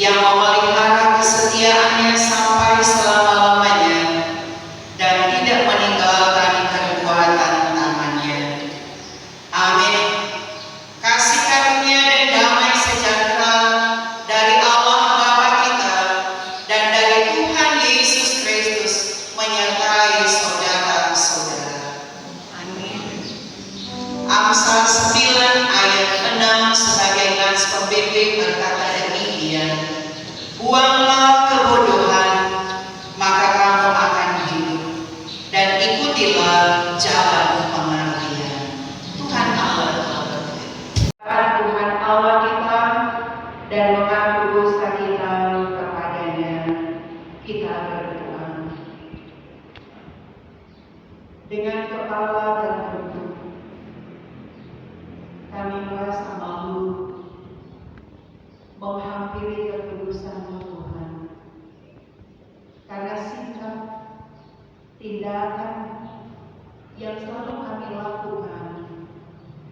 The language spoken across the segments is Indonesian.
yang memelihara kesetiaannya sampai selama-lamanya dan tidak meninggalkan perbuatan tangannya. Amin. Kasih karunia dan damai sejahtera dari Allah Bapa kita dan dari Tuhan Yesus Kristus menyertai saudara-saudara. Amin. Amsal 9 ayat 6 sebagai nats pembimbing berkata demikian, buanglah kebodohan, maka kamu akan hidup, dan ikutilah jalan pengertian. Tuhan Allah kita dan mengaku dosa kita kepadanya. Kita berdoa. Dengan kepala tertunduk, kami merasa malu menghampiri kekudusan Tuhan, karena sikap, tindakan yang selalu kami lakukan,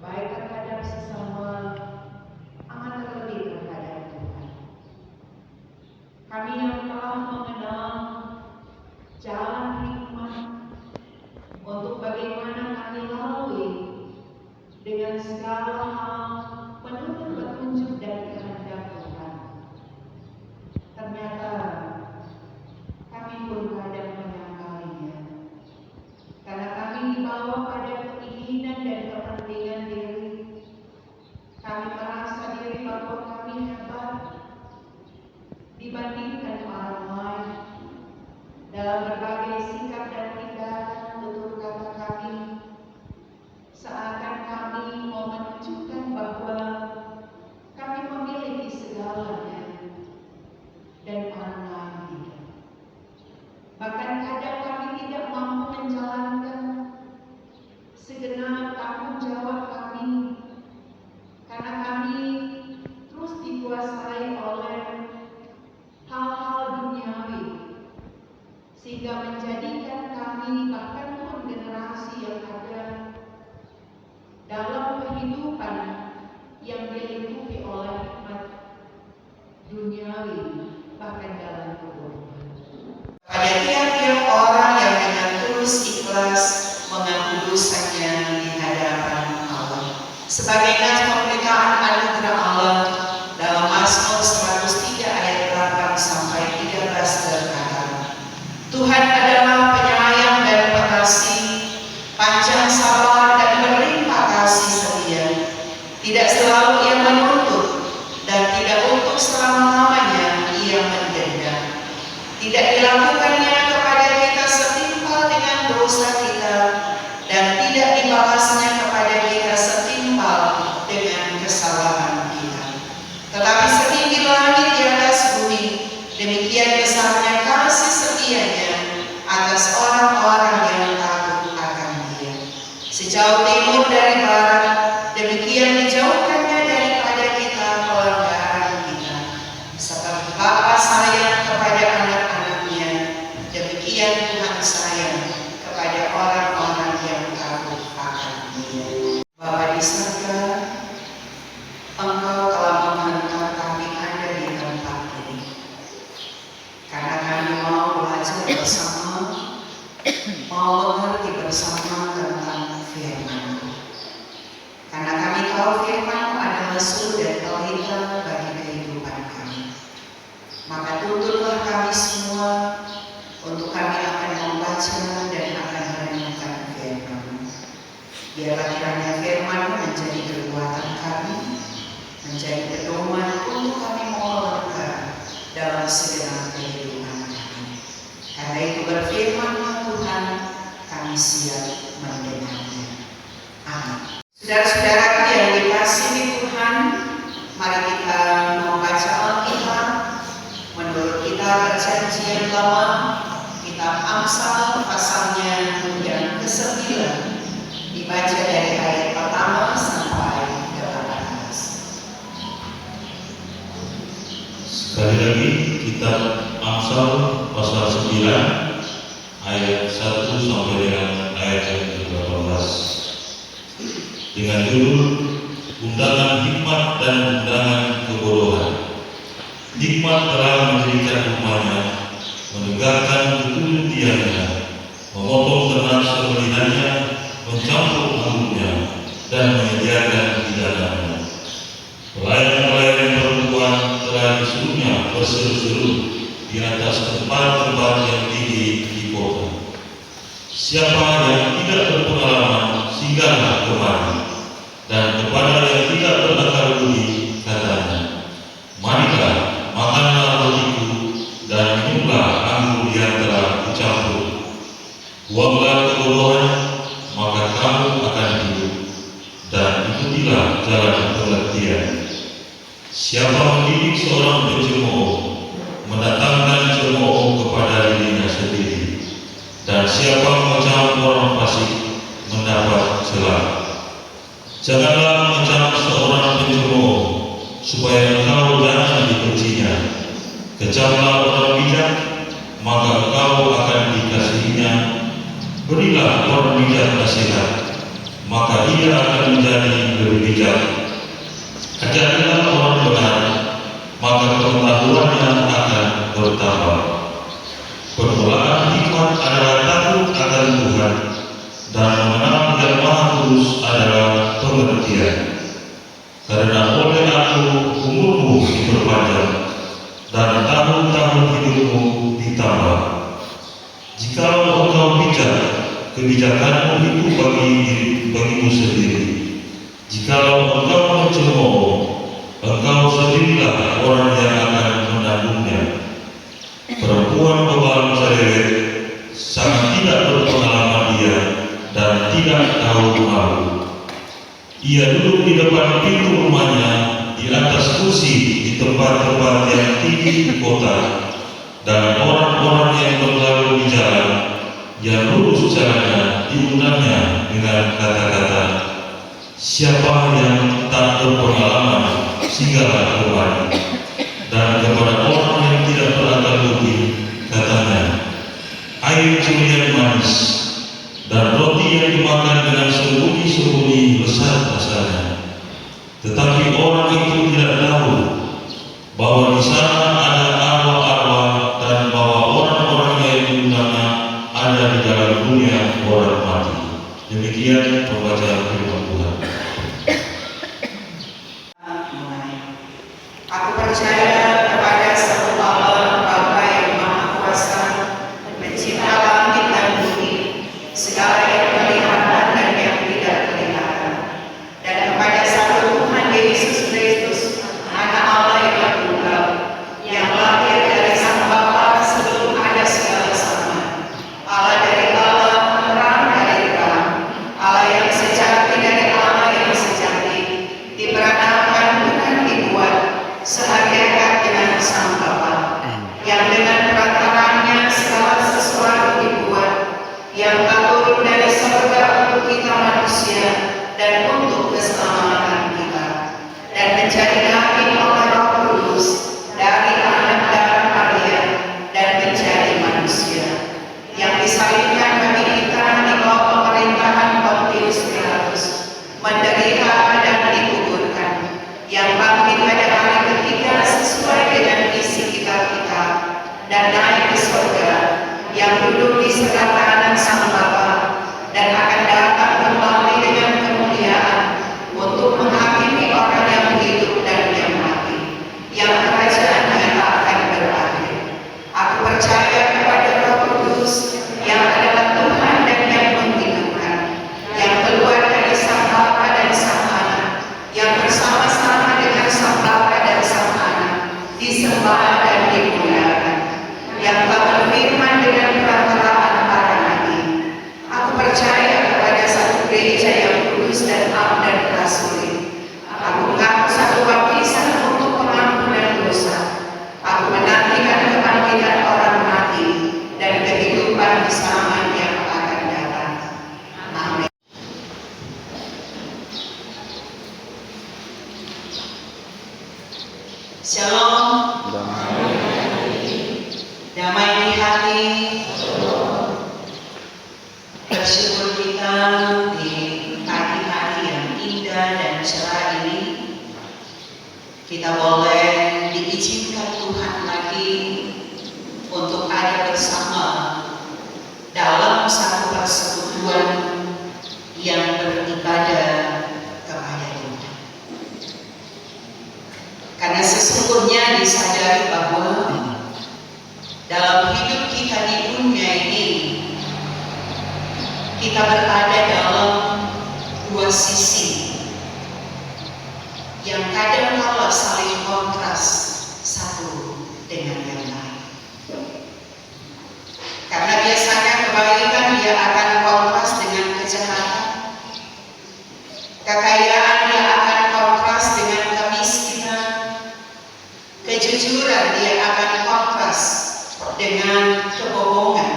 baik terhadap sesama, amat terlebih terhadap Tuhan. Kami yang telah mengenal jalan hikmat untuk bagaimana kami lalui dengan segala hal menurut petunjuk dari kehendak Tuhan. Ternyata kami pun kadang menyangkalinya, karena kami dibawa pada keinginan dan kepentingan diri. Kami merasa diri bahwa kami hebat dibandingkan orang lain dalam berbagai sikap dan tindakan tutur kata kami, seakan kami mau menunjukkan bahwa kami memiliki segalanya dan orang lain tidak. Bahkan kadang kami tidak mampu menjalankan segenap tanggung jawab kami, karena kami terus dikuasai oleh hal-hal duniawi, sehingga menjadikan kami bahkan pun generasi yang ada dalam kehidupan yang dilingkupi oleh hikmat duniawi, bahkan dalam kebodohan. Pada tiap-tiap orang yang dengan tulus ikhlas mengaku dosanya di hadapan Allah, sebagai nats pemberitaan anugerah Allah dalam Mazmur 103 ayat 8 sampai 13 berkata, Tuhan adalah penyayang dan pengasih, panjang sabar dan berlimpah kasih setia. Tidak selalu ia menuntut dan tidak untuk selama-lamanya ia mendendam. Tidak dilakukannya kepada kita setimpal dengan dosa kita, dan tidak dibalasnya kepada kita setimpal dengan kesalahan kita. Tetapi setinggi langit di atas bumi, demikian besarnya kasih setianya atas orang-orang yang takut akan Dia. Sejauh timur dari barat, demikian dijauhkannya daripada kita pelanggaran kita. Seperti Bapa sayang kepada anak-anaknya, demikian Tuhan sayang kepada orang-orang yang takut akan Dia. Bapa di surga, Engkau telah menghantar kami ada di tempat ini, karena kami mau belajar bersama, mau mengerti bersama tentang firman-Mu. Karena kami tahu firman-Mu adalah sumber dan pelita bagi kehidupan kami. Maka tuntutlah kami semua untuk kami akan membaca dan akan merenungkan firman-Mu. Biarlah kiranya firman-Mu menjadi kekuatan kami, menjadi pedoman untuk kami mau melangkah dalam segenap kehidupan kami. Karena itu berfirman-Nya Tuhan, kami siap mendengarnya. Amin. Saudara-saudaraku yang dikasihi Tuhan, mari kita membaca Alkitab menurut kitab Perjanjian Lama, kitab Amsal pasalnya yang ke-9, dibaca dari ayat pertama sampai 18. Sekali lagi, kitab Amsal pasal 9 ayat 1 sampai dengan ayat yang ke-18 dengan judul Undangan Hikmat dan Undangan Kebodohan. Hikmat telah mendirikan rumahnya, menegakkan ketujuannya, memotong ternak sembelihannya, mencampur anggurnya, dan menyediakan hidangannya. Pelayan-pelayan perempuan telah disuruhnya berseru-seru di atas tempat-tempat yang tinggi di kota. Siapa yang tidak berpengalaman, singgahlah kemari, dan kepada yang tidak berakal budi, katanya, marilah, makanlah rotiku, dan minumlah anggur yang telah dicampur. Buanglah kebodohan, maka kamu akan hidup, dan ikutilah jalan pengertian. Siapa mendidik seorang pencemooh, mendatangkan cemooh kepada dirinya sendiri, dan siapa mengecam orang fasik, mendapat celah. Janganlah mengecam seorang pencemooh, supaya engkau jangan dibencinya. Kecamlah orang bijak, maka engkau akan dikasihinya. Berilah orang bijak nasihat, maka ia akan menjadi lebih bijak. Ajarilah orang benar, maka pengetahuannya akan bertambah. Permulaan hikmat adalah takut akan Tuhan, dan mengenal Yang Maha Kudus adalah pengertian. Karena oleh aku umurmu diperpanjang, dan tahun-tahun hidupmu ditambah. Jikalau engkau bijak, kebijakanmu itu bagimu sendiri. Jikalau engkau mencemooh, engkau sendirilah orang yang akan menanggungnya. Perempuan pembawa cerewet, sangat tidak berpengalaman dia, dan tidak tahu malu. Ia duduk di depan pintu rumahnya, di atas kursi di tempat-tempat yang tinggi di kota, dan orang-orang yang berlalu di jalan, yang lurus jalannya, diundangnya dengan kata-kata, siapa yang tak berpengalaman, singgahlah kemari. Dan kepada orang yang tidak berakal budi, katanya, air curian manis, dan roti yang dimakan dengan sembunyi-sembunyi besar rasanya. Tetapi orang itu tidak tahu bahwa di sana ada arwah-arwah, dan bahwa orang-orang yang diundangnya ada di dalam dunia orang mati. Demikian pembacaan firman Tuhan. Aku percaya kepada satu Allah Bapa yang Maha Kuasa, pencipta langit dan bumi, segala yang kelihatan dan yang tidak kelihatan, dan kepada satu Tuhan Yesus Kristus, Anak Allah yang tunggal, yang lahir dari Sang Bapa sebelum ada segala zaman, Allah dari Allah, terang dari terang, Allah yang sejati dari Allah yang sejati, diperanakan bukan dibuat, sehakikat dengan Sang Bapa, yang dengan perantaranya segala sesuatu dibuat, yang turun dari surga untuk kita manusia dan untuk keselamatan kita, dan menjadi daging oleh Roh Kudus dari anak darah Maria dan menjadi manusia, yang disalibkan bagi kita di bawah pemerintahan Pontius Pilatus, menderita dan dikuburkan, yang bangkit pada hari ketiga sesuai dengan isi kitab-kitab, dan naik ke surga, yang duduk di sebelah kanan Sang Bapa, dan akan datang kembali dengan kemuliaan untuk menghakimi orang yang hidup dan yang mati, yang kerajaannya tak akan berakhir. Aku percaya kepada Roh Kudus, yang adalah Tuhan dan yang menghidupkan, yang keluar dari Sang Bapa dan Sang Anak, yang bersama-sama dengan Sang Bapa dan Sang Anak, disembah dan dimuliakan, yang telah berfirman dengan perantaraan para nabi. Aku percaya kepada satu gereja yang kudus dan am dan rasuli. Aku mengaku satu baptisan untuk pengampunan dosa. Aku menantikan kebangkitan orang mati dan kehidupan di zaman yang akan datang. Amin. Shalom. Damai di hati. Bersyukur kita di pagi-pagi yang indah dan cerah ini, kita boleh diizinkan kita berada dalam dua sisi yang kadang kala saling kontras satu dengan yang lain. Karena biasanya kebaikan dia akan kontras dengan kejahatan, kekayaan dia akan kontras dengan kemiskinan, kejujuran dia akan kontras dengan kebohongan,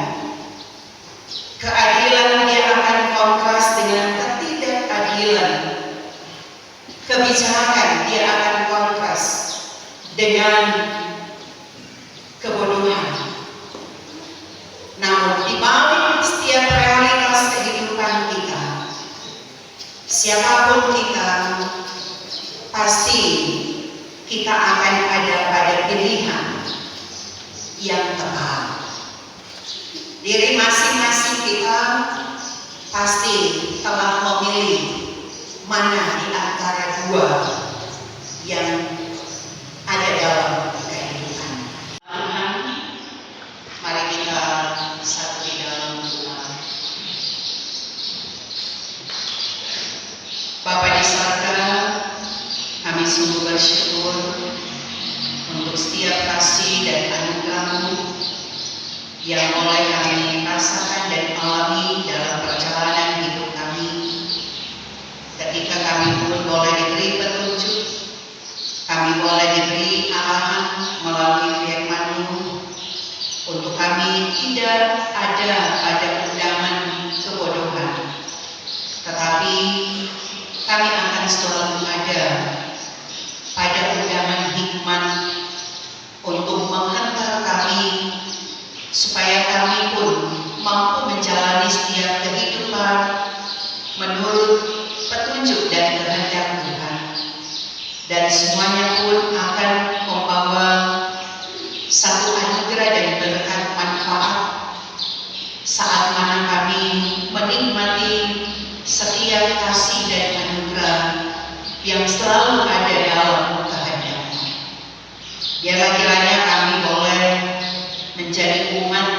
keadilan dia akan kontras dengan ketidakadilan, kebijakan dia akan kontras dengan kebodohan. Namun di balik setiap realitas kehidupan kita, siapapun kita, pasti kita akan ada pada pilihan yang tepat. Diri masing-masing kita pasti telah memilih mana di antara dua yang ada dalam kehidupan. Mari kita satu di dalam doa. Bapa di surga, kami sungguh bersyukur untuk setiap kasih dan anugerah-Mu yang mulai kami rasakan dan alami dalam perjalanan hidup kami. Ketika kami pun boleh diberi petunjuk, kami boleh diberi arahan melalui firman-Mu, untuk kami tidak ada pada undangan kebodohan, tetapi kami akan selalu ada pada undangan hikmat untuk menghantar kami supaya kami pun mampu menjalani setiap kehidupan menurut petunjuk dan kehendak Tuhan, dan semuanya pun akan membawa satu anugerah dan berkat manfaat saat mana kami menikmati setiap kasih dan anugerah yang selalu ada dalam kehendak-Mu. Biarlah kiranya kami boleh menjadi umat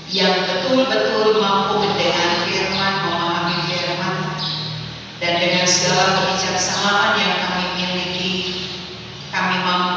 yang betul-betul mampu mendengar firman, memahami firman, dan dengan segala kebijaksanaan yang kami miliki, kami mampu